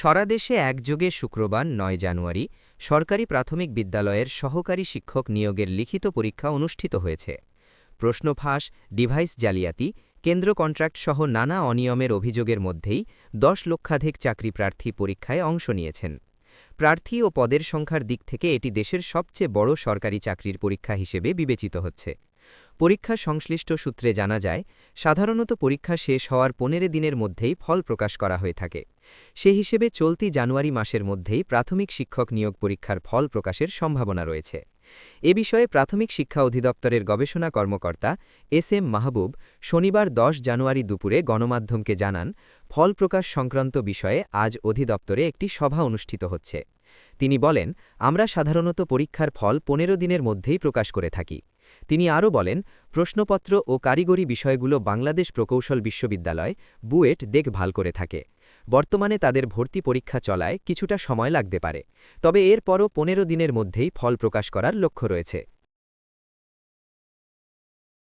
সারা দেশে একযোগে শুক্রবার ৯ জানুয়ারি সরকারি প্রাথমিক বিদ্যালয়ের সহকারী শিক্ষক নিয়োগের লিখিত পরীক্ষা অনুষ্ঠিত হয়েছে। প্রশ্ন ফাঁস, ডিভাইস জালিয়াতি, কেন্দ্র কন্ট্রাক্ট সহ নানা অনিয়মের অভিযোগের মধ্যেই ১০ লক্ষাধিক চাকরি প্রার্থী পরীক্ষায় অংশ নিয়েছেন। প্রার্থী ও পদের সংখ্যার দিক থেকে এটি দেশের সবচেয়ে বড় সরকারি চাকরির পরীক্ষা হিসেবে বিবেচিত হচ্ছে। পরীক্ষা সংশ্লিষ্ট সূত্রে জানা যায়, সাধারণত পরীক্ষা শেষ হওয়ার ১৫ দিনের মধ্যেই ফল প্রকাশ করা হয়ে থাকে। সে হিসেবে চলতি জানুয়ারি মাসের মধ্যেই প্রাথমিক শিক্ষক নিয়োগ পরীক্ষার ফল প্রকাশের সম্ভাবনা রয়েছে। এ বিষয়ে প্রাথমিক শিক্ষা অধিদপ্তরের গবেষণা কর্মকর্তা এস.এম. মাহবুব শনিবার ১০ জানুয়ারি দুপুরে গণমাধ্যমকে জানান, ফল প্রকাশ সংক্রান্ত বিষয়ে আজ অধিদপ্তরে একটি সভা অনুষ্ঠিত হচ্ছে। তিনি বলেন, আমরা সাধারণত পরীক্ষার ফল ১৫ দিনের মধ্যেই প্রকাশ করে থাকি। তিনি আরও বলেন, প্রশ্নপত্র ও কারিগরি বিষয়গুলো বাংলাদেশ প্রকৌশল বিশ্ববিদ্যালয় বুয়েট দেখভাল করে থাকে। বর্তমানে তাদের ভর্তি পরীক্ষা চলায় কিছুটা সময় লাগতে পারে, তবে এরপরও ১৫ দিনের মধ্যেই ফল প্রকাশ করার লক্ষ্য রয়েছে।